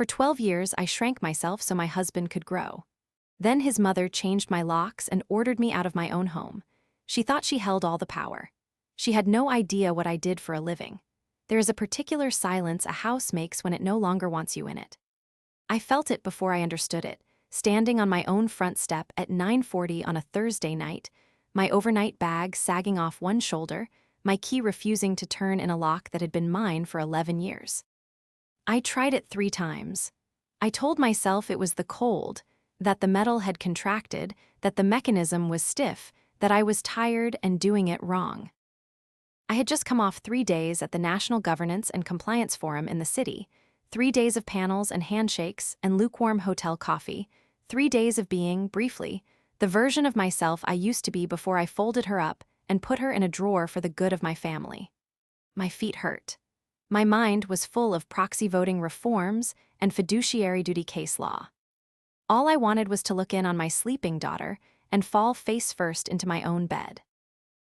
For 12 years, I shrank myself so my husband could grow. Then his mother changed my locks and ordered me out of my own home. She thought she held all the power. She had no idea what I did for a living. There is a particular silence a house makes when it no longer wants you in it. I felt it before I understood it, standing on my own front step at 9:40 on a Thursday night, my overnight bag sagging off one shoulder, my key refusing to turn in a lock that had been mine for 11 years. I tried it 3 times. I told myself it was the cold, that the metal had contracted, that the mechanism was stiff, that I was tired and doing it wrong. I had just come off 3 days at the National Governance and Compliance Forum in the city, 3 days of panels and handshakes and lukewarm hotel coffee, 3 days of being, briefly, the version of myself I used to be before I folded her up and put her in a drawer for the good of my family. My feet hurt. My mind was full of proxy voting reforms and fiduciary duty case law. All I wanted was to look in on my sleeping daughter and fall face first into my own bed.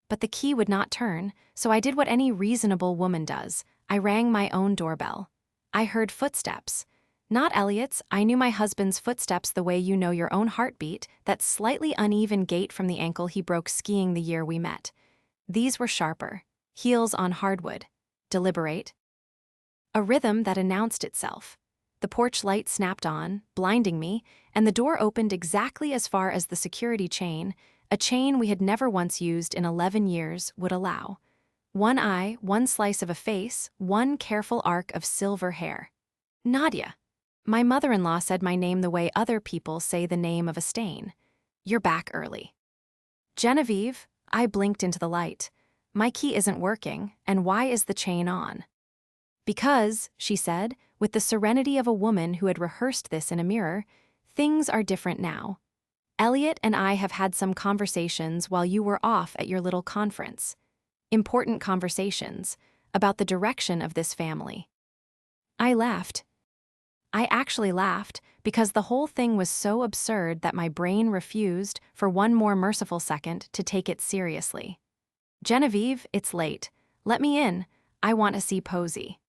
But the key would not turn, so I did what any reasonable woman does. I rang my own doorbell. I heard footsteps. Not Elliot's, I knew my husband's footsteps the way you know your own heartbeat, that slightly uneven gait from the ankle he broke skiing the year we met. These were sharper, heels on hardwood, deliberate. A rhythm that announced itself. The porch light snapped on, blinding me, and the door opened exactly as far as the security chain, a chain we had never once used in 11 years, would allow. One eye, one slice of a face, one careful arc of silver hair. Nadia. My mother-in-law said my name the way other people say the name of a stain. You're back early. Genevieve, I blinked into the light. My key isn't working, and why is the chain on? Because, she said, with the serenity of a woman who had rehearsed this in a mirror, things are different now. Elliot and I have had some conversations while you were off at your little conference. Important conversations about the direction of this family. I laughed. I actually laughed because the whole thing was so absurd that my brain refused, for one more merciful second, to take it seriously. Genevieve, it's late. Let me in. I want to see Posey.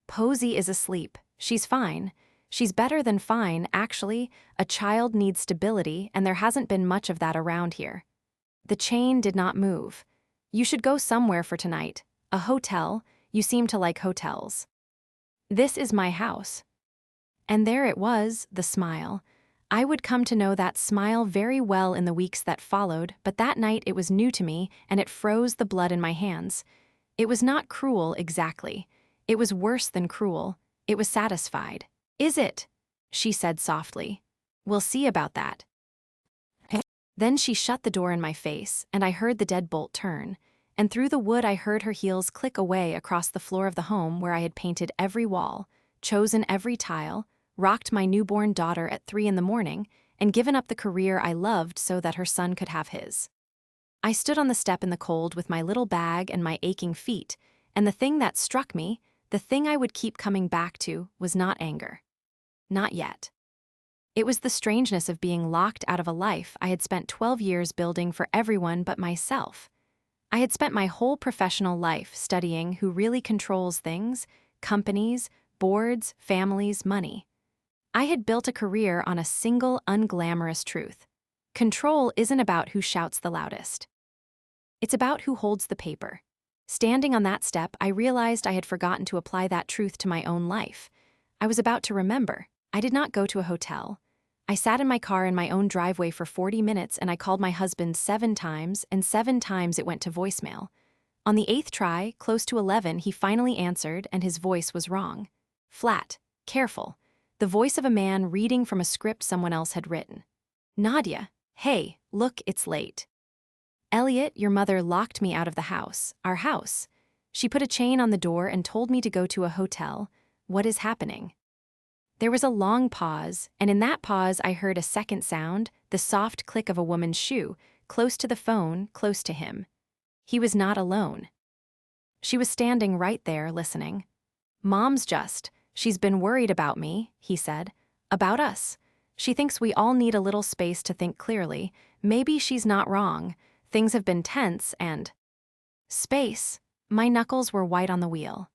Posey is asleep. She's fine. She's better than fine, actually. A child needs stability, and there hasn't been much of that around here. The chain did not move. You should go somewhere for tonight. A hotel. You seem to like hotels. This is my house. And there it was, the smile. I would come to know that smile very well in the weeks that followed, but that night it was new to me, and it froze the blood in my hands. It was not cruel, exactly. It was worse than cruel. It was satisfied. Is it? She said softly. We'll see about that. Then she shut the door in my face, and I heard the deadbolt turn, and through the wood I heard her heels click away across the floor of the home where I had painted every wall, chosen every tile, rocked my newborn daughter at 3 in the morning, and given up the career I loved so that her son could have his. I stood on the step in the cold with my little bag and my aching feet, and the thing that struck me, the thing I would keep coming back to, was not anger. Not yet. It was the strangeness of being locked out of a life I had spent 12 years building for everyone but myself. I had spent my whole professional life studying who really controls things, companies, boards, families, money. I had built a career on a single unglamorous truth. Control isn't about who shouts the loudest. It's about who holds the paper. Standing on that step, I realized I had forgotten to apply that truth to my own life. I was about to remember. I did not go to a hotel. I sat in my car in my own driveway for 40 minutes and I called my husband 7 times, and 7 times it went to voicemail. On the 8th try, close to 11, he finally answered, and his voice was wrong. Flat, careful. The voice of a man reading from a script someone else had written. Nadia, hey, look, it's late. Elliot, your mother locked me out of the house, our house. She put a chain on the door and told me to go to a hotel. What is happening? There was a long pause, and in that pause I heard a second sound, the soft click of a woman's shoe, close to the phone, close to him. He was not alone. She was standing right there, listening. She's been worried about me, he said. About us. She thinks we all need a little space to think clearly. Maybe she's not wrong. Things have been tense and... Space. My knuckles were white on the wheel.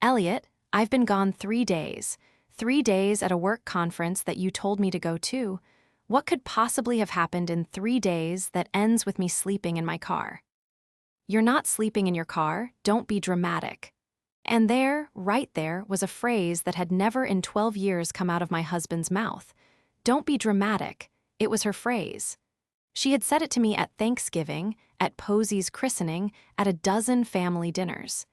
Elliot, I've been gone 3 days. 3 days at a work conference that you told me to go to. What could possibly have happened in 3 days that ends with me sleeping in my car? You're not sleeping in your car, don't be dramatic. And there, right there, was a phrase that had never in 12 years come out of my husband's mouth. Don't be dramatic. It was her phrase. She had said it to me at Thanksgiving, at Posey's christening, at a dozen family dinners.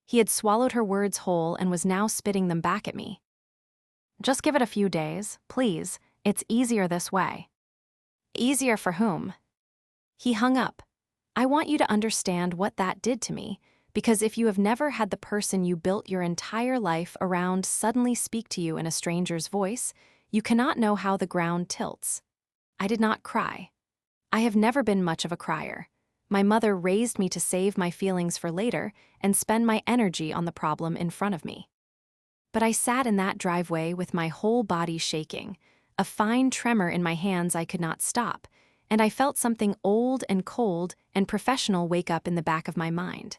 He had swallowed her words whole and was now spitting them back at me. Just give it a few days, please. It's easier this way. Easier for whom? He hung up. I want you to understand what that did to me, because if you have never had the person you built your entire life around suddenly speak to you in a stranger's voice, you cannot know how the ground tilts. I did not cry. I have never been much of a crier. My mother raised me to save my feelings for later and spend my energy on the problem in front of me. But I sat in that driveway with my whole body shaking, a fine tremor in my hands I could not stop, and I felt something old and cold and professional wake up in the back of my mind.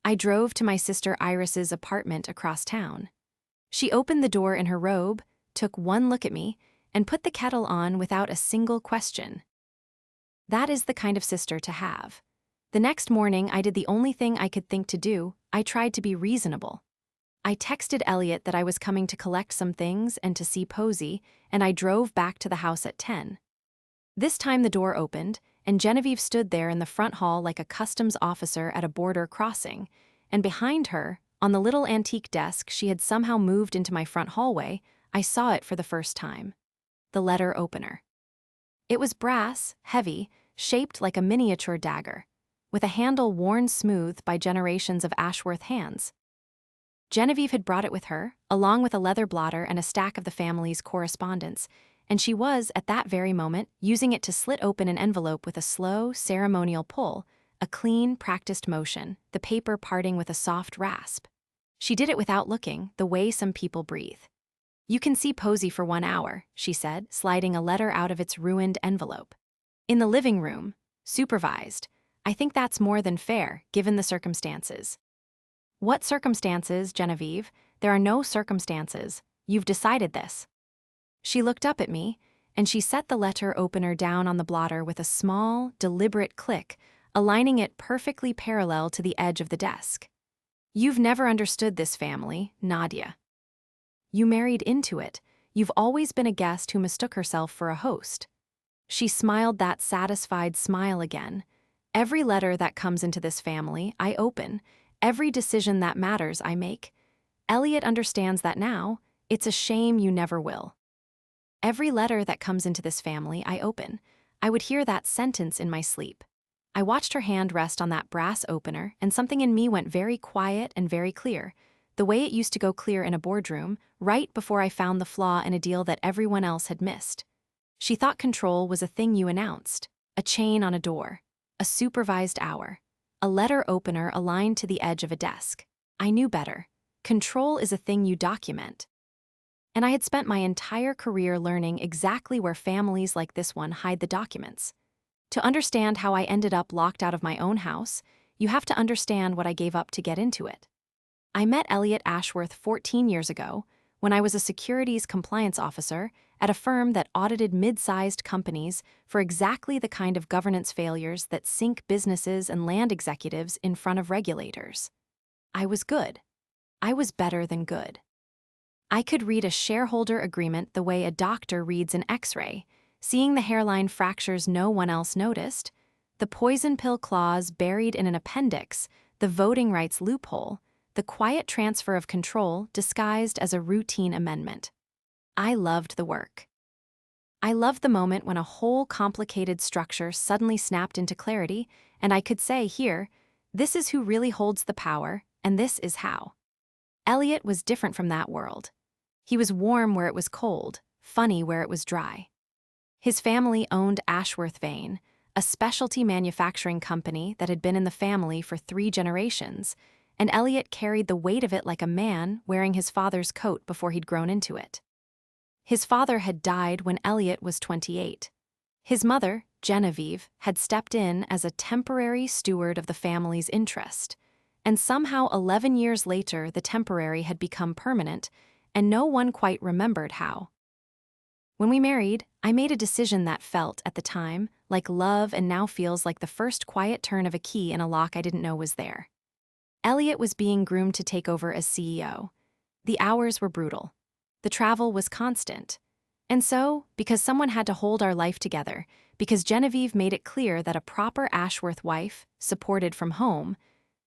I drove to my sister Iris's apartment across town. She opened the door in her robe, took one look at me, and put the kettle on without a single question. That is the kind of sister to have. The next morning, I did the only thing I could think to do. I tried to be reasonable. I texted Elliot that I was coming to collect some things and to see Posey, and I drove back to the house at 10. This time the door opened, and Genevieve stood there in the front hall like a customs officer at a border crossing, and behind her, on the little antique desk she had somehow moved into my front hallway, I saw it for the first time. The letter opener. It was brass, heavy, shaped like a miniature dagger, with a handle worn smooth by generations of Ashworth hands. Genevieve had brought it with her, along with a leather blotter and a stack of the family's correspondence, and she was, at that very moment, using it to slit open an envelope with a slow, ceremonial pull, a clean, practiced motion, the paper parting with a soft rasp. She did it without looking, the way some people breathe. You can see Posey for 1 hour, she said, sliding a letter out of its ruined envelope. In the living room, supervised. I think that's more than fair, given the circumstances. What circumstances, Genevieve? There are no circumstances. You've decided this. She looked up at me, and she set the letter opener down on the blotter with a small, deliberate click, aligning it perfectly parallel to the edge of the desk. You've never understood this family, Nadia. You married into it. You've always been a guest who mistook herself for a host. She smiled that satisfied smile again. Every letter that comes into this family, I open. Every decision that matters, I make. Elliot understands that now. It's a shame you never will. Every letter that comes into this family, I open. I would hear that sentence in my sleep. I watched her hand rest on that brass opener, and something in me went very quiet and very clear, the way it used to go clear in a boardroom, right before I found the flaw in a deal that everyone else had missed. She thought control was a thing you announced, a chain on a door, a supervised hour, a letter opener aligned to the edge of a desk. I knew better. Control is a thing you document. And I had spent my entire career learning exactly where families like this one hide the documents. To understand how I ended up locked out of my own house, you have to understand what I gave up to get into it. I met Elliot Ashworth 14 years ago when I was a securities compliance officer at a firm that audited mid-sized companies for exactly the kind of governance failures that sink businesses and land executives in front of regulators. I was good. I was better than good. I could read a shareholder agreement the way a doctor reads an X-ray, seeing the hairline fractures no one else noticed, the poison pill clause buried in an appendix, the voting rights loophole, the quiet transfer of control disguised as a routine amendment. I loved the work. I loved the moment when a whole complicated structure suddenly snapped into clarity, and I could say, here, this is who really holds the power, and this is how. Elliot was different from that world. He was warm where it was cold, funny where it was dry. His family owned Ashworth Vane, a specialty manufacturing company that had been in the family for 3 generations, and Elliot carried the weight of it like a man wearing his father's coat before he'd grown into it. His father had died when Elliot was 28. His mother, Genevieve, had stepped in as a temporary steward of the family's interest, and somehow 11 years later the temporary had become permanent, and no one quite remembered how. When we married, I made a decision that felt, at the time, like love and now feels like the first quiet turn of a key in a lock I didn't know was there. Elliot was being groomed to take over as CEO. The hours were brutal. The travel was constant. And so, because someone had to hold our life together, because Genevieve made it clear that a proper Ashworth wife, supported from home,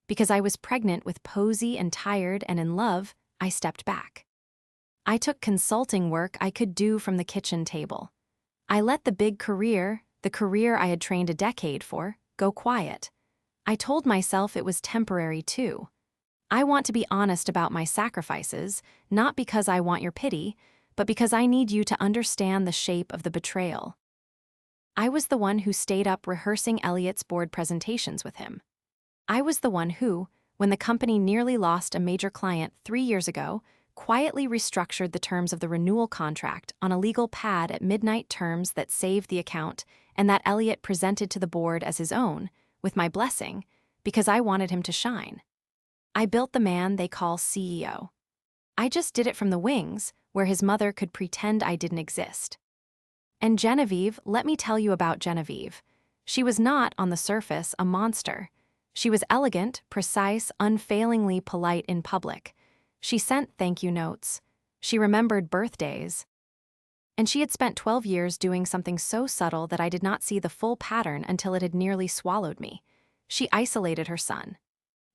because I was pregnant with Posey and tired and in love, I stepped back. I took consulting work I could do from the kitchen table. I let the big career, the career I had trained a decade for, go quiet. I told myself it was temporary too. I want to be honest about my sacrifices, not because I want your pity, but because I need you to understand the shape of the betrayal. I was the one who stayed up rehearsing Elliot's board presentations with him. I was the one who, when the company nearly lost a major client 3 years ago, quietly restructured the terms of the renewal contract on a legal pad at midnight, terms that saved the account and that Elliot presented to the board as his own, with my blessing, because I wanted him to shine. I built the man they call CEO. I just did it from the wings, where his mother could pretend I didn't exist. And Genevieve, let me tell you about Genevieve. She was not, on the surface, a monster. She was elegant, precise, unfailingly polite in public. She sent thank you notes. She remembered birthdays. And she had spent 12 years doing something so subtle that I did not see the full pattern until it had nearly swallowed me. She isolated her son.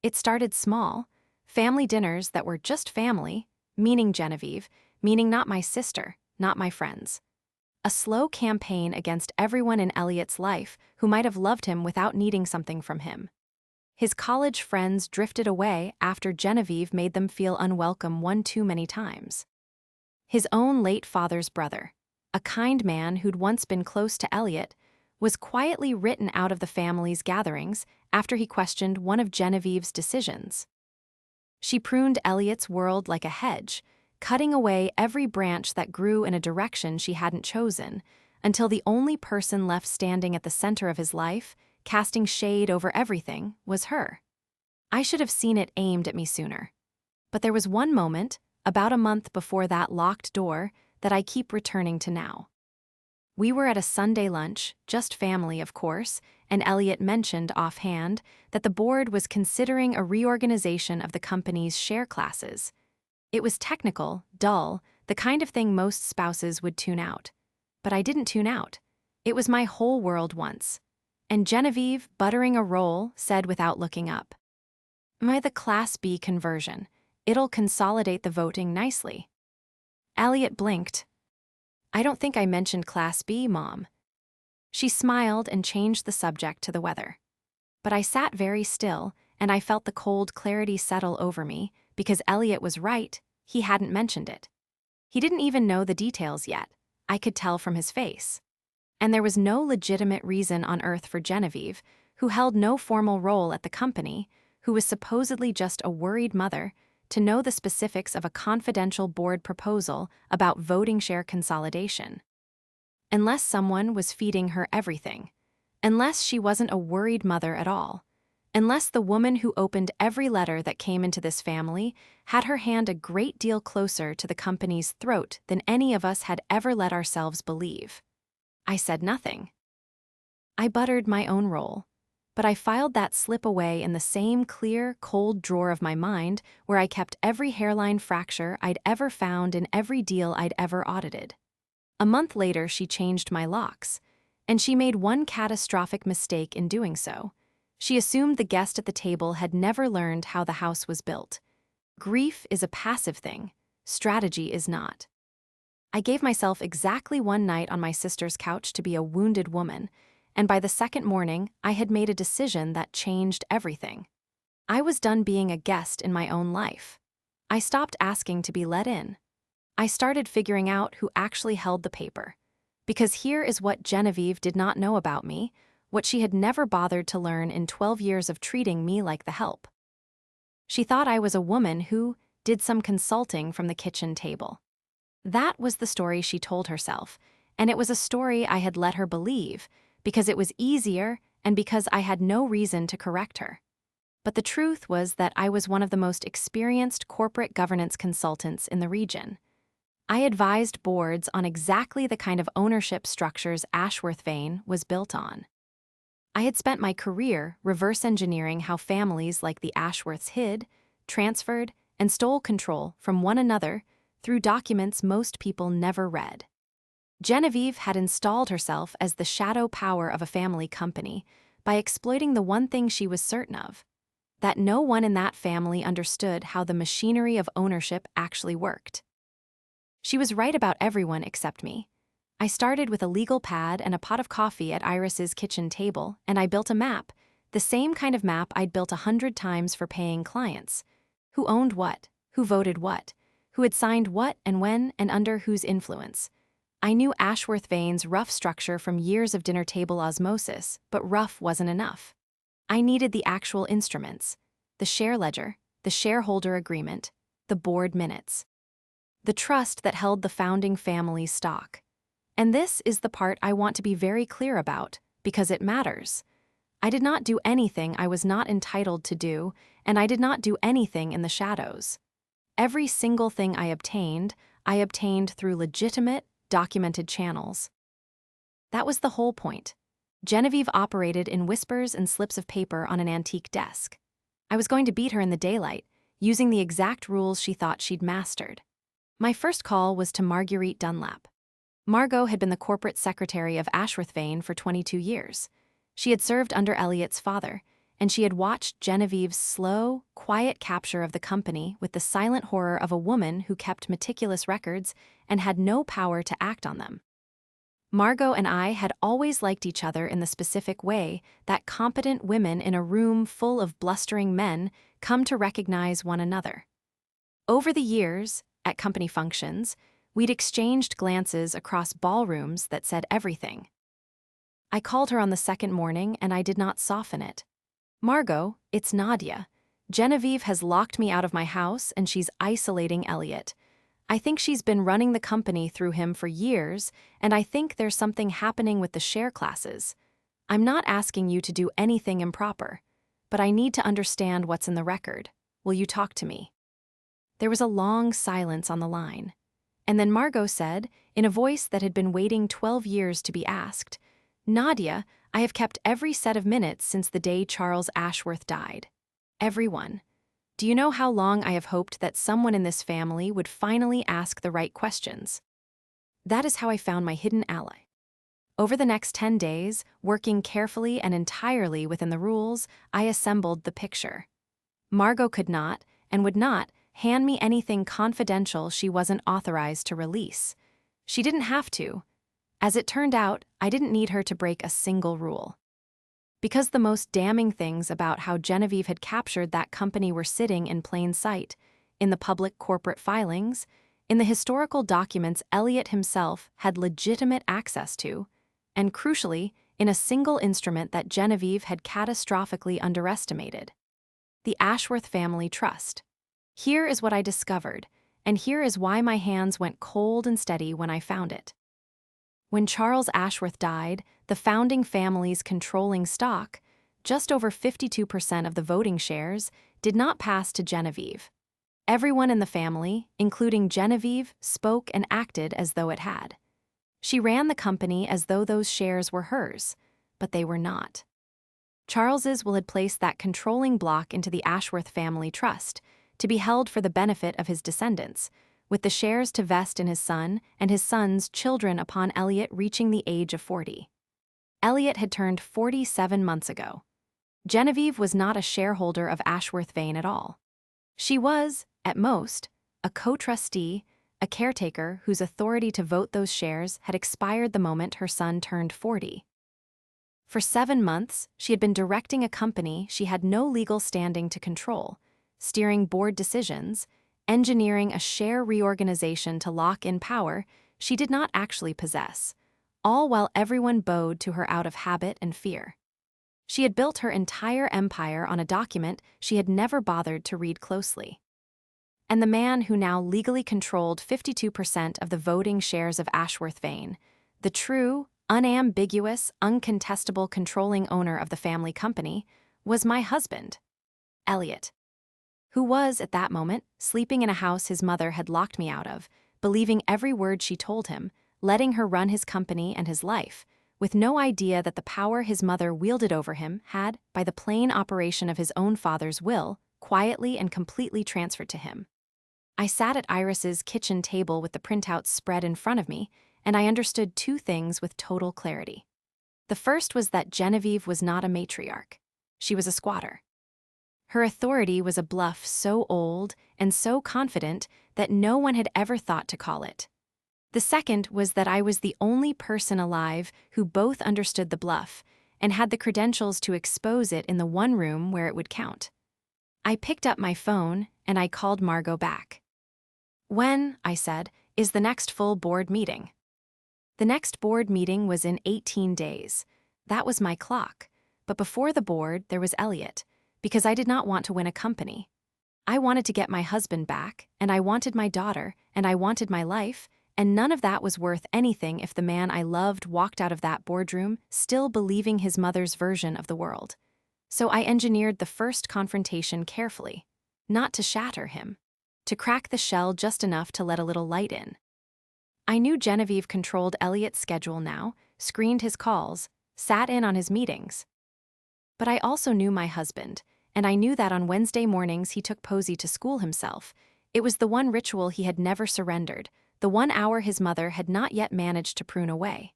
It started small. Family dinners that were just family, meaning Genevieve, meaning not my sister, not my friends. A slow campaign against everyone in Elliot's life who might have loved him without needing something from him. His college friends drifted away after Genevieve made them feel unwelcome one too many times. His own late father's brother, a kind man who'd once been close to Elliot, was quietly written out of the family's gatherings after he questioned one of Genevieve's decisions. She pruned Elliot's world like a hedge, cutting away every branch that grew in a direction she hadn't chosen, until the only person left standing at the center of his life, casting shade over everything, was her. I should have seen it aimed at me sooner. But there was one moment, about a month before that locked door, that I keep returning to now. We were at a Sunday lunch, just family, of course, and Elliot mentioned offhand that the board was considering a reorganization of the company's share classes. It was technical, dull, the kind of thing most spouses would tune out. But I didn't tune out. It was my whole world once. And Genevieve, buttering a roll, said without looking up, the Class B conversion. It'll consolidate the voting nicely." Elliot blinked. "I don't think I mentioned Class B, Mom." She smiled and changed the subject to the weather. But I sat very still, and I felt the cold clarity settle over me, because Elliot was right, he hadn't mentioned it. He didn't even know the details yet. I could tell from his face. And there was no legitimate reason on earth for Genevieve, who held no formal role at the company, who was supposedly just a worried mother, to know the specifics of a confidential board proposal about voting share consolidation. Unless someone was feeding her everything. Unless she wasn't a worried mother at all. Unless the woman who opened every letter that came into this family had her hand a great deal closer to the company's throat than any of us had ever let ourselves believe. I said nothing. I buttered my own roll, but I filed that slip away in the same clear, cold drawer of my mind where I kept every hairline fracture I'd ever found in every deal I'd ever audited. A month later, she changed my locks, and she made one catastrophic mistake in doing so. She assumed the guest at the table had never learned how the house was built. Grief is a passive thing. Strategy is not. I gave myself exactly one night on my sister's couch to be a wounded woman, and by the second morning, I had made a decision that changed everything. I was done being a guest in my own life. I stopped asking to be let in. I started figuring out who actually held the paper. Because here is what Genevieve did not know about me, what she had never bothered to learn in 12 years of treating me like the help. She thought I was a woman who did some consulting from the kitchen table. That was the story she told herself, and it was a story I had let her believe, because it was easier and because I had no reason to correct her. But the truth was that I was one of the most experienced corporate governance consultants in the region. I advised boards on exactly the kind of ownership structures Ashworth Vane was built on. I had spent my career reverse engineering how families like the Ashworths hid, transferred, and stole control from one another through documents most people never read. Genevieve had installed herself as the shadow power of a family company by exploiting the one thing she was certain of: that no one in that family understood how the machinery of ownership actually worked. She was right about everyone except me. I started with a legal pad and a pot of coffee at Iris's kitchen table, and I built a map, the same kind of map I'd built 100 times for paying clients. Who owned what, who voted what, who had signed what and when and under whose influence. I knew Ashworth Vane's rough structure from years of dinner table osmosis, but rough wasn't enough. I needed the actual instruments: the share ledger, the shareholder agreement, the board minutes, the trust that held the founding family's stock. And this is the part I want to be very clear about, because it matters. I did not do anything I was not entitled to do, and I did not do anything in the shadows. Every single thing I obtained through legitimate, documented channels. That was the whole point. Genevieve operated in whispers and slips of paper on an antique desk. I was going to beat her in the daylight, using the exact rules she thought she'd mastered. My first call was to Marguerite Dunlap. Margot had been the corporate secretary of Ashworth Vane for 22 years. She had served under Elliot's father, and she had watched Genevieve's slow, quiet capture of the company with the silent horror of a woman who kept meticulous records and had no power to act on them. Margot and I had always liked each other in the specific way that competent women in a room full of blustering men come to recognize one another. Over the years, at company functions, we'd exchanged glances across ballrooms that said everything. I called her on the second morning, and I did not soften it. "Margot, it's Nadia. Genevieve has locked me out of my house, and she's isolating Elliot. I think she's been running the company through him for years, and I think there's something happening with the share classes. I'm not asking you to do anything improper, but I need to understand what's in the record. Will you talk to me?" There was a long silence on the line. And then Margot said, in a voice that had been waiting 12 years to be asked, "Nadia, I have kept every set of minutes since the day Charles Ashworth died. Every one. Do you know how long I have hoped that someone in this family would finally ask the right questions? That is how I found my hidden ally. Over the next 10 days, working carefully and entirely within the rules, I assembled the picture. Margot could not, and would not, hand me anything confidential she wasn't authorized to release. She didn't have to. As it turned out, I didn't need her to break a single rule. Because the most damning things about how Genevieve had captured that company were sitting in plain sight, in the public corporate filings, in the historical documents Elliot himself had legitimate access to, and crucially, in a single instrument that Genevieve had catastrophically underestimated: the Ashworth Family Trust. Here is what I discovered, and here is why my hands went cold and steady when I found it. When Charles Ashworth died, the founding family's controlling stock, just over 52% of the voting shares, did not pass to Genevieve. Everyone in the family, including Genevieve, spoke and acted as though it had. She ran the company as though those shares were hers, but they were not. Charles's will had placed that controlling block into the Ashworth Family Trust, to be held for the benefit of his descendants, with the shares to vest in his son and his son's children upon Elliot reaching the age of 40. Elliot had turned 47 months ago. Genevieve was not a shareholder of Ashworth Vane at all. She was, at most, a co-trustee, a caretaker whose authority to vote those shares had expired the moment her son turned 40. For 7 months, she had been directing a company she had no legal standing to control, steering board decisions, engineering a share reorganization to lock in power she did not actually possess, all while everyone bowed to her out of habit and fear. She had built her entire empire on a document she had never bothered to read closely. And the man who now legally controlled 52% of the voting shares of Ashworth Vane, the true, unambiguous, uncontestable controlling owner of the family company, was my husband. Elliot, who was, at that moment, sleeping in a house his mother had locked me out of, believing every word she told him, letting her run his company and his life, with no idea that the power his mother wielded over him had, by the plain operation of his own father's will, quietly and completely transferred to him. I sat at Iris's kitchen table with the printouts spread in front of me, and I understood two things with total clarity. The first was that Genevieve was not a matriarch. She was a squatter. Her authority was a bluff so old and so confident that no one had ever thought to call it. The second was that I was the only person alive who both understood the bluff and had the credentials to expose it in the one room where it would count. I picked up my phone and I called Margot back. "When," I said, "is the next full board meeting?" The next board meeting was in 18 days. That was my clock. But before the board, there was Elliot, because I did not want to win a company. I wanted to get my husband back, and I wanted my daughter, and I wanted my life, and none of that was worth anything if the man I loved walked out of that boardroom still believing his mother's version of the world. So I engineered the first confrontation carefully, not to shatter him, to crack the shell just enough to let a little light in. I knew Genevieve controlled Elliot's schedule now, screened his calls, sat in on his meetings. But I also knew my husband, and I knew that on Wednesday mornings he took Posey to school himself. It was the one ritual he had never surrendered, the 1 hour his mother had not yet managed to prune away.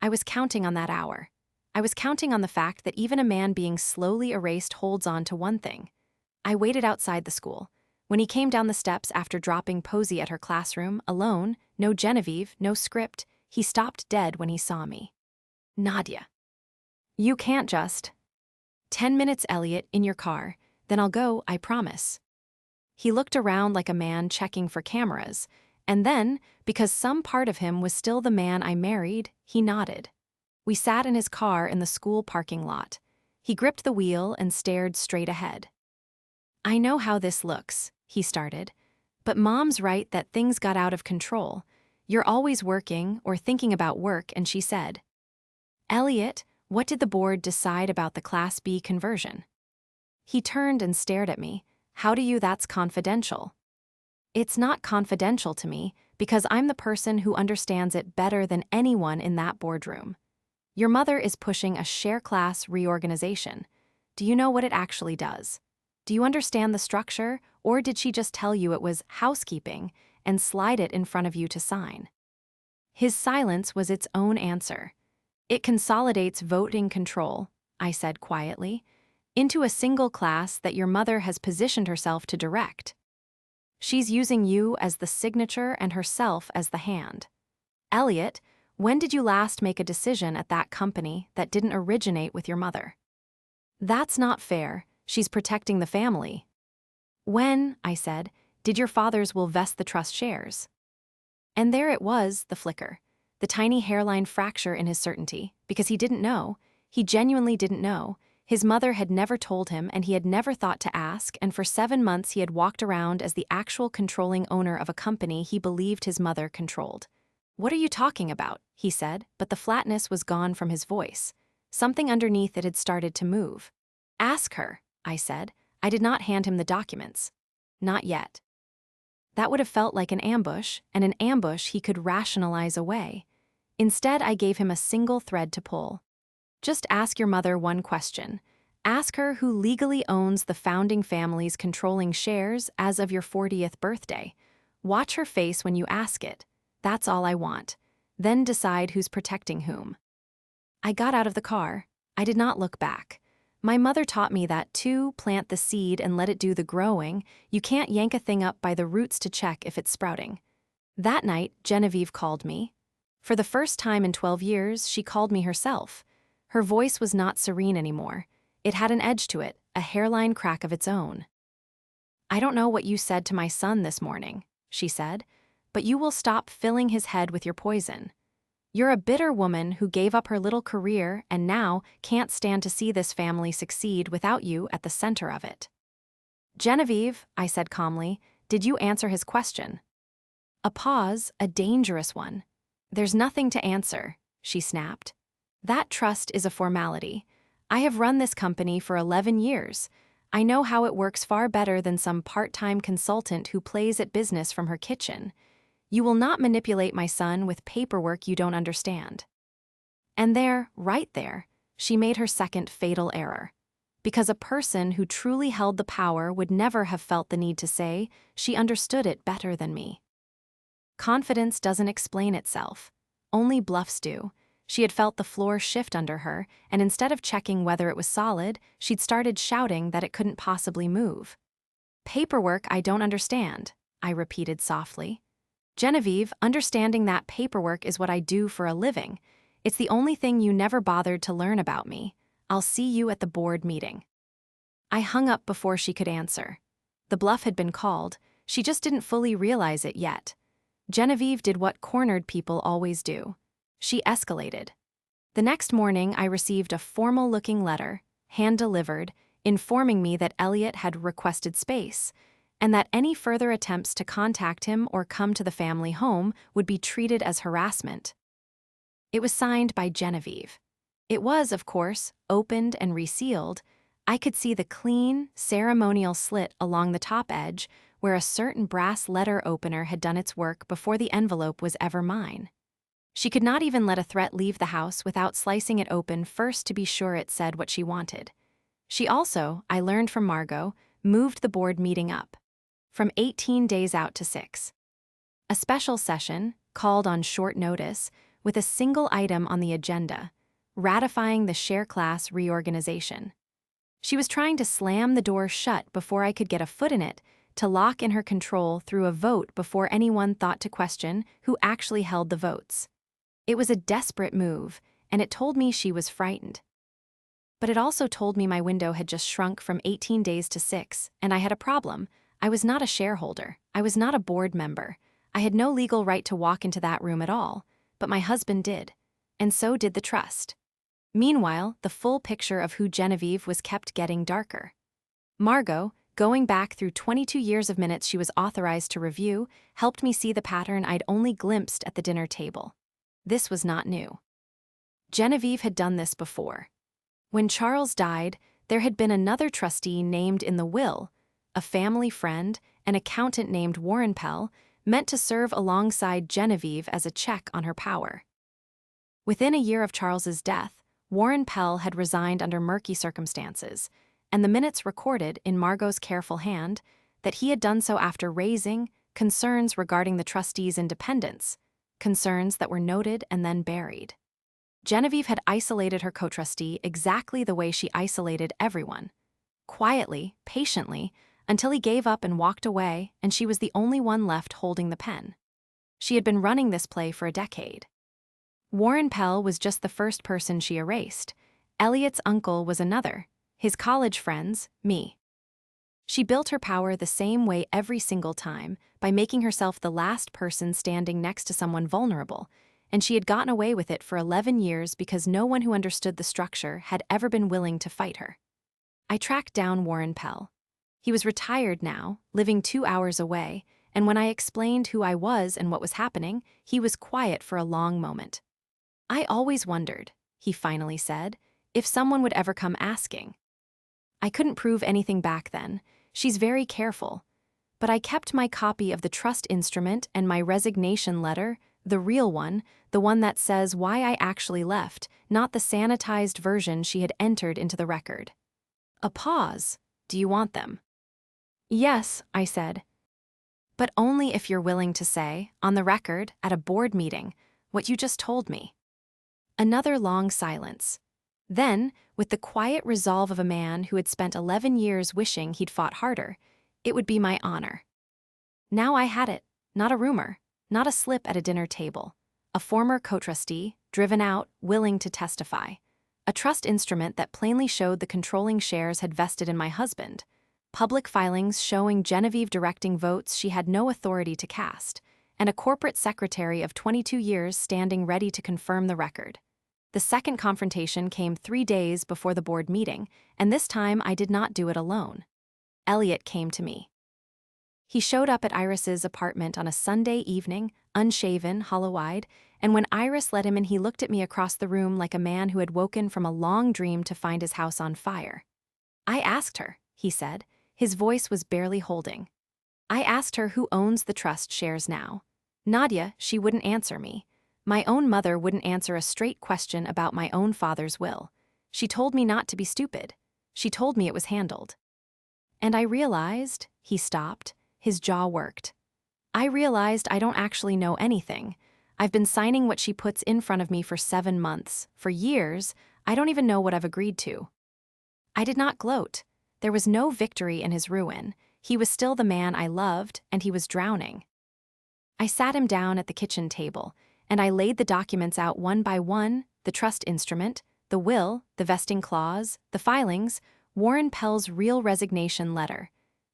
I was counting on that hour. I was counting on the fact that even a man being slowly erased holds on to one thing. I waited outside the school. When he came down the steps after dropping Posey at her classroom, alone, no Genevieve, no script, he stopped dead when he saw me. "Nadia. You can't just. 10 minutes, Elliot, in your car, then I'll go, I promise." He looked around like a man checking for cameras, and then, because some part of him was still the man I married, he nodded. We sat in his car in the school parking lot. He gripped the wheel and stared straight ahead. "I know how this looks," he started, "but Mom's right that things got out of control. You're always working or thinking about work," and she said, "Elliot, what did the board decide about the Class B conversion?" He turned and stared at me. "How do you that's confidential?" "It's not confidential to me because I'm the person who understands it better than anyone in that boardroom. Your mother is pushing a share class reorganization. Do you know what it actually does? Do you understand the structure, or did she just tell you it was housekeeping and slide it in front of you to sign?" His silence was its own answer. "It consolidates voting control," I said quietly, "into a single class that your mother has positioned herself to direct. She's using you as the signature and herself as the hand. Elliot, when did you last make a decision at that company that didn't originate with your mother?" "That's not fair. She's protecting the family." "When," I said, "did your father's will vest the trust shares?" And there it was, the flicker, the tiny hairline fracture in his certainty, because he didn't know. He genuinely didn't know. His mother had never told him, and he had never thought to ask, and for 7 months he had walked around as the actual controlling owner of a company he believed his mother controlled. "What are you talking about?" he said, but the flatness was gone from his voice. Something underneath it had started to move. "Ask her," I said. I did not hand him the documents. Not yet. That would have felt like an ambush, and an ambush he could rationalize away. Instead, I gave him a single thread to pull. "Just ask your mother one question. Ask her who legally owns the founding family's controlling shares as of your 40th birthday. Watch her face when you ask it. That's all I want. Then decide who's protecting whom." I got out of the car. I did not look back. My mother taught me that to plant the seed and let it do the growing, you can't yank a thing up by the roots to check if it's sprouting. That night, Genevieve called me. For the first time in 12 years, she called me herself. Her voice was not serene anymore. It had an edge to it, a hairline crack of its own. "I don't know what you said to my son this morning," she said, "but you will stop filling his head with your poison. You're a bitter woman who gave up her little career and now can't stand to see this family succeed without you at the center of it." "Genevieve," I said calmly, "did you answer his question?" A pause, a dangerous one. "There's nothing to answer," she snapped. "That trust is a formality. I have run this company for 11 years. I know how it works far better than some part-time consultant who plays at business from her kitchen. You will not manipulate my son with paperwork you don't understand." And there, right there, she made her second fatal error. Because a person who truly held the power would never have felt the need to say, she understood it better than me. Confidence doesn't explain itself. Only bluffs do. She had felt the floor shift under her, and instead of checking whether it was solid, she'd started shouting that it couldn't possibly move. "Paperwork I don't understand," I repeated softly. "Genevieve, understanding that paperwork is what I do for a living. It's the only thing you never bothered to learn about me. I'll see you at the board meeting." I hung up before she could answer. The bluff had been called, she just didn't fully realize it yet. Genevieve did what cornered people always do. She escalated. The next morning, I received a formal-looking letter, hand-delivered, informing me that Elliot had requested space, and that any further attempts to contact him or come to the family home would be treated as harassment. It was signed by Genevieve. It was, of course, opened and resealed. I could see the clean, ceremonial slit along the top edge where a certain brass letter opener had done its work before the envelope was ever mine. She could not even let a threat leave the house without slicing it open first to be sure it said what she wanted. She also, I learned from Margot, moved the board meeting up from 18 days out to 6. A special session, called on short notice, with a single item on the agenda, ratifying the share class reorganization. She was trying to slam the door shut before I could get a foot in it, to lock in her control through a vote before anyone thought to question who actually held the votes. It was a desperate move, and it told me she was frightened. But it also told me my window had just shrunk from 18 days to 6, and I had a problem. I was not a shareholder. I was not a board member. I had no legal right to walk into that room at all, but my husband did, and so did the trust. Meanwhile, the full picture of who Genevieve was kept getting darker. Margot, going back through 22 years of minutes she was authorized to review, helped me see the pattern I'd only glimpsed at the dinner table. This was not new. Genevieve had done this before. When Charles died, there had been another trustee named in the will, a family friend, an accountant named Warren Pell, meant to serve alongside Genevieve as a check on her power. Within a year of Charles's death, Warren Pell had resigned under murky circumstances, and the minutes recorded in Margot's careful hand that he had done so after raising concerns regarding the trustee's independence, concerns that were noted and then buried. Genevieve had isolated her co-trustee exactly the way she isolated everyone. Quietly, patiently, until he gave up and walked away, and she was the only one left holding the pen. She had been running this play for a decade. Warren Pell was just the first person she erased. Elliot's uncle was another, his college friends, me. She built her power the same way every single time, by making herself the last person standing next to someone vulnerable, and she had gotten away with it for 11 years because no one who understood the structure had ever been willing to fight her. I tracked down Warren Pell. He was retired now, living 2 hours away, and when I explained who I was and what was happening, he was quiet for a long moment. "I always wondered," he finally said, "if someone would ever come asking." I couldn't prove anything back then. She's very careful. But I kept my copy of the trust instrument and my resignation letter, the real one, the one that says why I actually left, not the sanitized version she had entered into the record. A pause. "Do you want them?" "Yes," I said. "But only if you're willing to say, on the record, at a board meeting, what you just told me." Another long silence. Then, with the quiet resolve of a man who had spent 11 years wishing he'd fought harder, it would be my honor. Now I had it, not a rumor, not a slip at a dinner table. A former co-trustee, driven out, willing to testify. A trust instrument that plainly showed the controlling shares had vested in my husband. Public filings showing Genevieve directing votes she had no authority to cast, and a corporate secretary of 22 years standing ready to confirm the record. The second confrontation came 3 days before the board meeting, and this time I did not do it alone. Elliot came to me. He showed up at Iris's apartment on a Sunday evening, unshaven, hollow-eyed, and when Iris let him in, he looked at me across the room like a man who had woken from a long dream to find his house on fire. "I asked her," he said. His voice was barely holding. I asked her who owns the trust shares now. Nadia, she wouldn't answer me. My own mother wouldn't answer a straight question about my own father's will. She told me not to be stupid. She told me it was handled. And I realized, he stopped, his jaw worked. I realized I don't actually know anything. I've been signing what she puts in front of me for 7 months. For years, I don't even know what I've agreed to. I did not gloat. There was no victory in his ruin. He was still the man I loved, and he was drowning. I sat him down at the kitchen table, and I laid the documents out one by one, the trust instrument, the will, the vesting clause, the filings, Warren Pell's real resignation letter.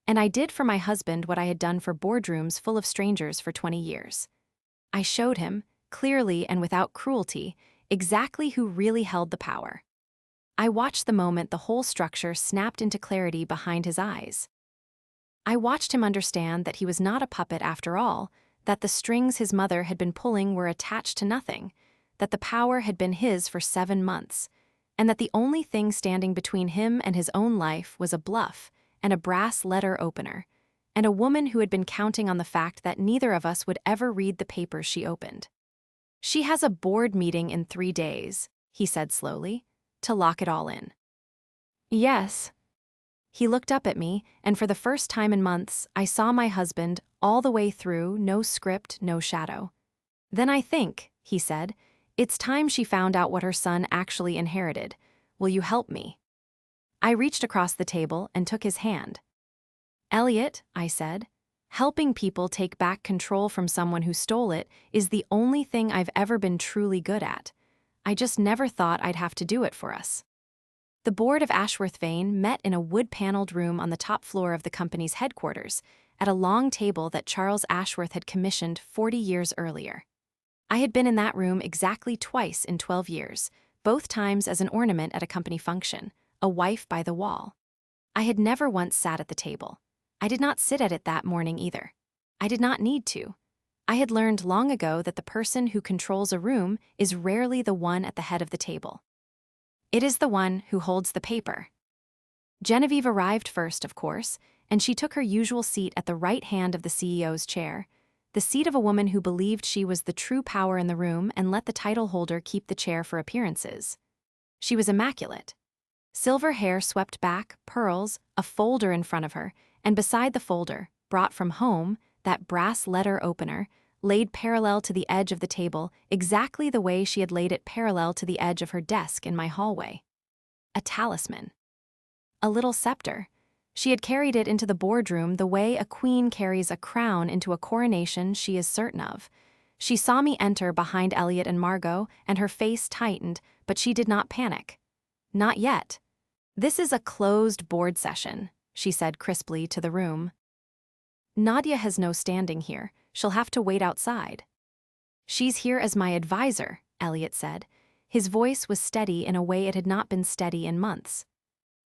And I did for my husband what I had done for boardrooms full of strangers for 20 years. I showed him, clearly and without cruelty, exactly who really held the power. I watched the moment the whole structure snapped into clarity behind his eyes. I watched him understand that he was not a puppet after all, that the strings his mother had been pulling were attached to nothing, that the power had been his for 7 months, and that the only thing standing between him and his own life was a bluff and a brass letter opener, and a woman who had been counting on the fact that neither of us would ever read the papers she opened. She has a board meeting in 3 days, he said slowly, to lock it all in. Yes. He looked up at me, and for the first time in months, I saw my husband all the way through, no script, no shadow. Then I think, he said, it's time she found out what her son actually inherited. Will you help me? I reached across the table and took his hand. Elliot, I said, helping people take back control from someone who stole it is the only thing I've ever been truly good at. I just never thought I'd have to do it for us. The board of Ashworth Vane met in a wood-paneled room on the top floor of the company's headquarters, at a long table that Charles Ashworth had commissioned 40 years earlier. I had been in that room exactly twice in 12 years, both times as an ornament at a company function, a wife by the wall. I had never once sat at the table. I did not sit at it that morning either. I did not need to. I had learned long ago that the person who controls a room is rarely the one at the head of the table. It is the one who holds the paper. Genevieve arrived first, of course, and she took her usual seat at the right hand of the CEO's chair, the seat of a woman who believed she was the true power in the room and let the title holder keep the chair for appearances. She was immaculate. Silver hair swept back, pearls, a folder in front of her, and beside the folder, brought from home, that brass letter opener, laid parallel to the edge of the table, exactly the way she had laid it parallel to the edge of her desk in my hallway. A talisman. A little scepter. She had carried it into the boardroom the way a queen carries a crown into a coronation she is certain of. She saw me enter behind Elliot and Margot, and her face tightened, but she did not panic. Not yet. This is a closed board session, she said crisply to the room. Nadia has no standing here. She'll have to wait outside. She's here as my advisor, Elliot said. His voice was steady in a way it had not been steady in months.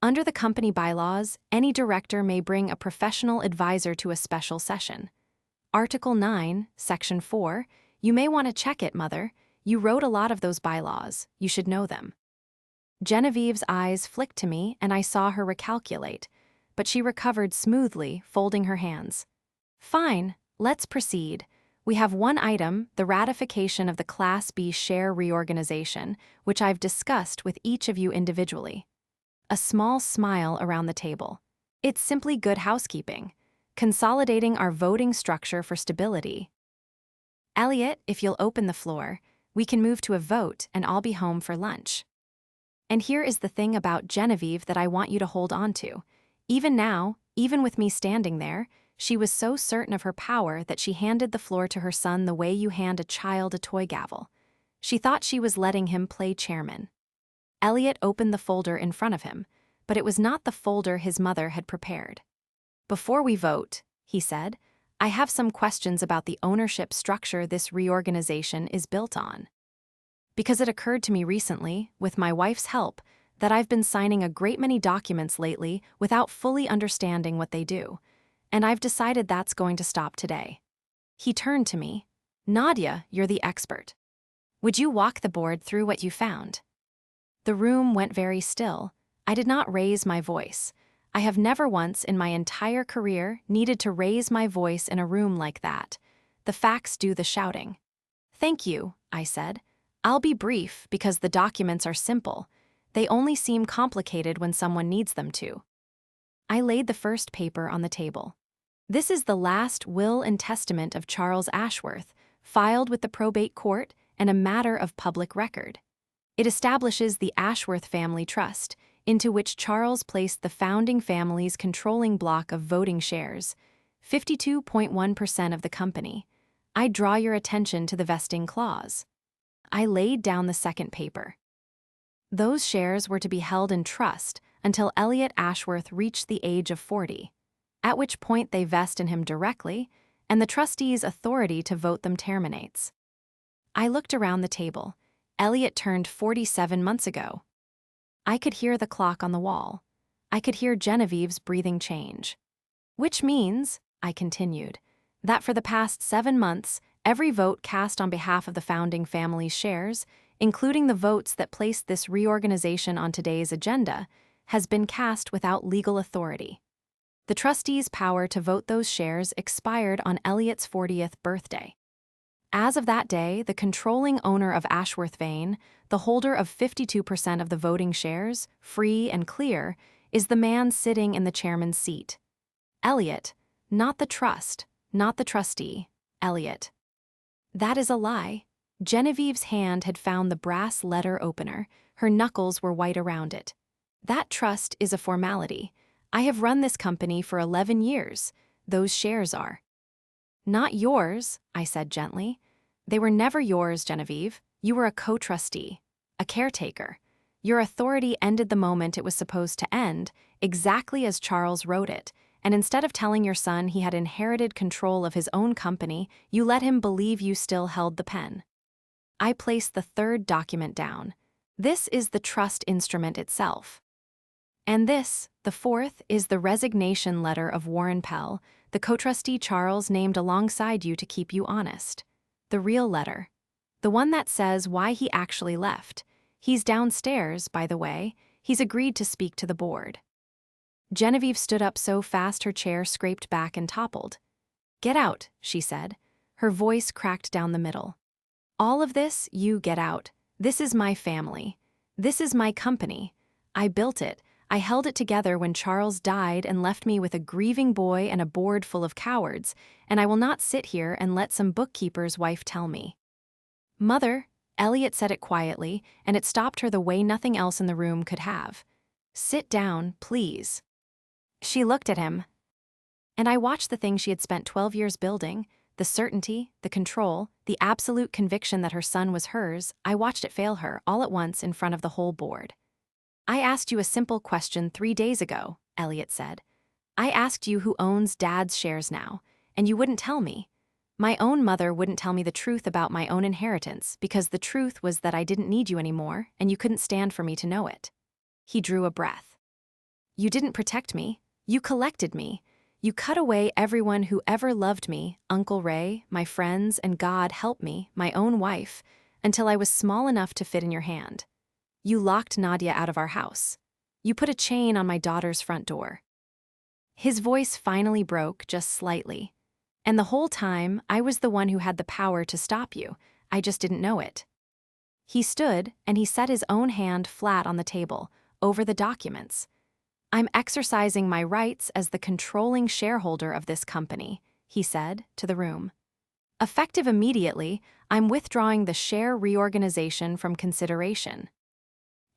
Under the company bylaws, any director may bring a professional advisor to a special session. Article 9, Section 4, you may want to check it, Mother. You wrote a lot of those bylaws. You should know them. Genevieve's eyes flicked to me, and I saw her recalculate, but she recovered smoothly, folding her hands. Fine. Let's proceed. We have one item, the ratification of the Class B share reorganization, which I've discussed with each of you individually. A small smile around the table. It's simply good housekeeping, consolidating our voting structure for stability. Elliot, if you'll open the floor, we can move to a vote and I'll be home for lunch. And here is the thing about Genevieve that I want you to hold on to. Even now, even with me standing there, she was so certain of her power that she handed the floor to her son the way you hand a child a toy gavel. She thought she was letting him play chairman. Elliot opened the folder in front of him, but it was not the folder his mother had prepared. Before we vote, he said, I have some questions about the ownership structure this reorganization is built on. Because it occurred to me recently, with my wife's help, that I've been signing a great many documents lately without fully understanding what they do. And I've decided that's going to stop today. He turned to me. Nadia, you're the expert. Would you walk the board through what you found? The room went very still. I did not raise my voice. I have never once in my entire career needed to raise my voice in a room like that. The facts do the shouting. Thank you, I said. I'll be brief because the documents are simple. They only seem complicated when someone needs them to. I laid the first paper on the table. This is the last will and testament of Charles Ashworth, filed with the probate court and a matter of public record. It establishes the Ashworth Family Trust, into which Charles placed the founding family's controlling block of voting shares, 52.1% of the company. I draw your attention to the vesting clause. I laid down the second paper. Those shares were to be held in trust until Elliot Ashworth reached the age of 40, at which point they vest in him directly, and the trustee's authority to vote them terminates. I looked around the table. Elliot turned 47 months ago. I could hear the clock on the wall. I could hear Genevieve's breathing change. Which means, I continued, that for the past 7 months, every vote cast on behalf of the founding family's shares, including the votes that placed this reorganization on today's agenda, has been cast without legal authority. The trustees' power to vote those shares expired on Elliot's 40th birthday. As of that day, the controlling owner of Ashworth Vane, the holder of 52% of the voting shares, free and clear, is the man sitting in the chairman's seat. Elliot, not the trust, not the trustee, Elliot. That is a lie. Genevieve's hand had found the brass letter opener. Her knuckles were white around it. That trust is a formality. I have run this company for 11 years. Those shares are. Not yours, I said gently. They were never yours, Genevieve. You were a co-trustee, a caretaker. Your authority ended the moment it was supposed to end, exactly as Charles wrote it, and instead of telling your son he had inherited control of his own company, you let him believe you still held the pen. I placed the third document down. This is the trust instrument itself. And this, the fourth, is the resignation letter of Warren Pell, the co-trustee Charles named alongside you to keep you honest. The real letter. The one that says why he actually left. He's downstairs, by the way. He's agreed to speak to the board. Genevieve stood up so fast her chair scraped back and toppled. Get out, she said. Her voice cracked down the middle. All of this, you get out. This is my family. This is my company. I built it. I held it together when Charles died and left me with a grieving boy and a board full of cowards, and I will not sit here and let some bookkeeper's wife tell me. Mother, Elliot said it quietly, and it stopped her the way nothing else in the room could have. Sit down, please. She looked at him, and I watched the thing she had spent 12 years building, the certainty, the control, the absolute conviction that her son was hers. I watched it fail her all at once in front of the whole board. I asked you a simple question 3 days ago, Elliot said. I asked you who owns Dad's shares now, and you wouldn't tell me. My own mother wouldn't tell me the truth about my own inheritance because the truth was that I didn't need you anymore and you couldn't stand for me to know it. He drew a breath. You didn't protect me. You collected me. You cut away everyone who ever loved me, Uncle Ray, my friends, and God help me, my own wife, until I was small enough to fit in your hand. You locked Nadia out of our house. You put a chain on my daughter's front door. His voice finally broke just slightly. And the whole time, I was the one who had the power to stop you. I just didn't know it. He stood, and he set his own hand flat on the table, over the documents. I'm exercising my rights as the controlling shareholder of this company, he said to the room. Effective immediately, I'm withdrawing the share reorganization from consideration.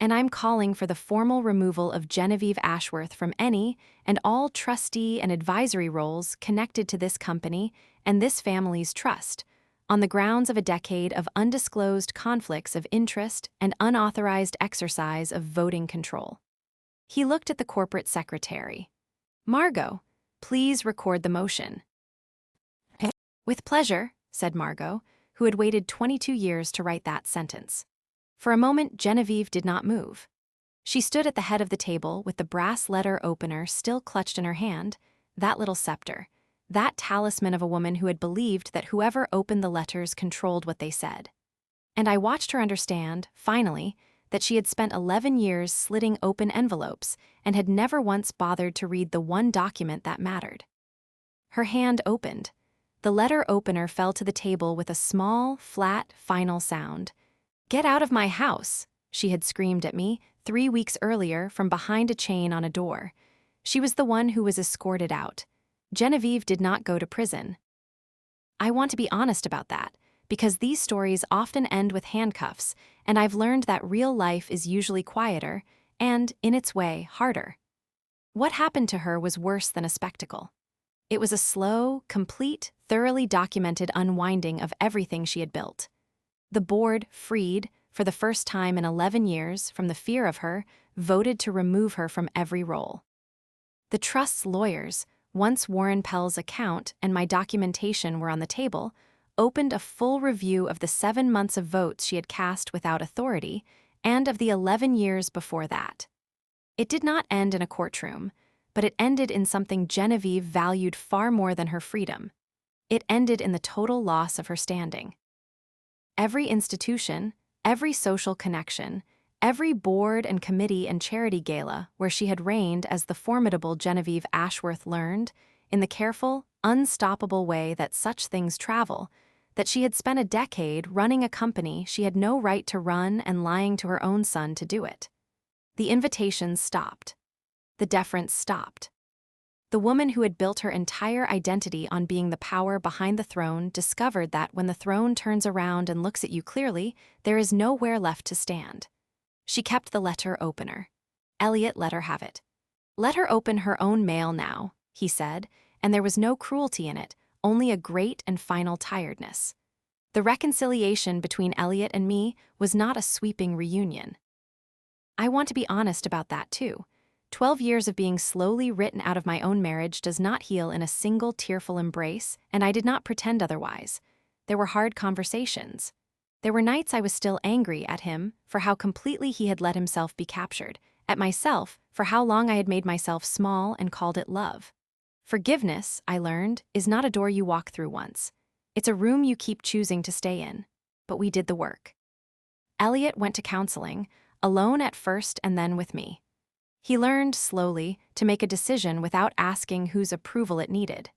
And I'm calling for the formal removal of Genevieve Ashworth from any and all trustee and advisory roles connected to this company and this family's trust, on the grounds of a decade of undisclosed conflicts of interest and unauthorized exercise of voting control. He looked at the corporate secretary. Margot, please record the motion. With pleasure, said Margot, who had waited 22 years to write that sentence. For a moment, Genevieve did not move. She stood at the head of the table with the brass letter opener still clutched in her hand, that little scepter, that talisman of a woman who had believed that whoever opened the letters controlled what they said. And I watched her understand, finally, that she had spent 11 years slitting open envelopes and had never once bothered to read the one document that mattered. Her hand opened. The letter opener fell to the table with a small, flat, final sound. "Get out of my house," she had screamed at me 3 weeks earlier from behind a chain on a door. She was the one who was escorted out. Genevieve did not go to prison. I want to be honest about that, because these stories often end with handcuffs, and I've learned that real life is usually quieter and, in its way, harder. What happened to her was worse than a spectacle. It was a slow, complete, thoroughly documented unwinding of everything she had built. The board, freed, for the first time in 11 years, from the fear of her, voted to remove her from every role. The trust's lawyers, once Warren Pell's account and my documentation were on the table, opened a full review of the 7 months of votes she had cast without authority and of the 11 years before that. It did not end in a courtroom, but it ended in something Genevieve valued far more than her freedom. It ended in the total loss of her standing. Every institution, every social connection, every board and committee and charity gala where she had reigned as the formidable Genevieve Ashworth learned, in the careful, unstoppable way that such things travel, that she had spent a decade running a company she had no right to run and lying to her own son to do it. The invitations stopped. The deference stopped. The woman who had built her entire identity on being the power behind the throne discovered that when the throne turns around and looks at you clearly, there is nowhere left to stand. She kept the letter opener. Elliot let her have it. "Let her open her own mail now," he said, and there was no cruelty in it, only a great and final tiredness. The reconciliation between Elliot and me was not a sweeping reunion. I want to be honest about that, too. 12 years of being slowly written out of my own marriage does not heal in a single tearful embrace, and I did not pretend otherwise. There were hard conversations. There were nights I was still angry at him for how completely he had let himself be captured, at myself for how long I had made myself small and called it love. Forgiveness, I learned, is not a door you walk through once. It's a room you keep choosing to stay in. But we did the work. Elliot went to counseling, alone at first and then with me. He learned, slowly, to make a decision without asking whose approval it needed.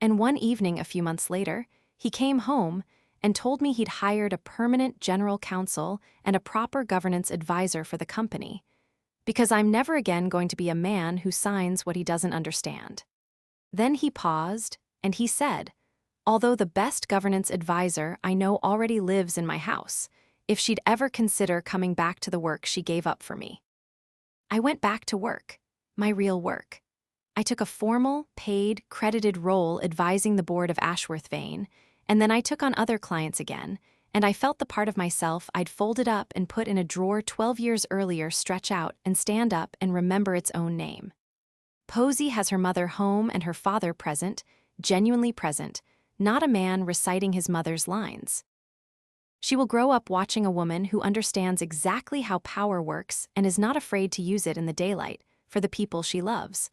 And one evening a few months later, he came home and told me he'd hired a permanent general counsel and a proper governance advisor for the company, because I'm never again going to be a man who signs what he doesn't understand. Then he paused, and he said, "Although the best governance advisor I know already lives in my house, if she'd ever consider coming back to the work she gave up for me." I went back to work, my real work. I took a formal, paid, credited role advising the board of Ashworth Vane, and then I took on other clients again, and I felt the part of myself I'd folded up and put in a drawer 12 years earlier stretch out and stand up and remember its own name. Posey has her mother home and her father present, genuinely present, not a man reciting his mother's lines. She will grow up watching a woman who understands exactly how power works and is not afraid to use it in the daylight for the people she loves.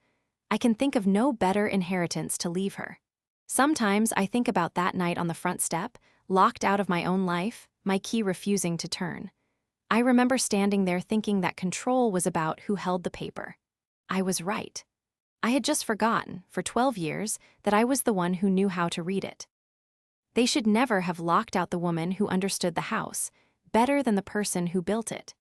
I can think of no better inheritance to leave her. Sometimes I think about that night on the front step, locked out of my own life, my key refusing to turn. I remember standing there thinking that control was about who held the paper. I was right. I had just forgotten, for 12 years, that I was the one who knew how to read it. They should never have locked out the woman who understood the house, better than the person who built it.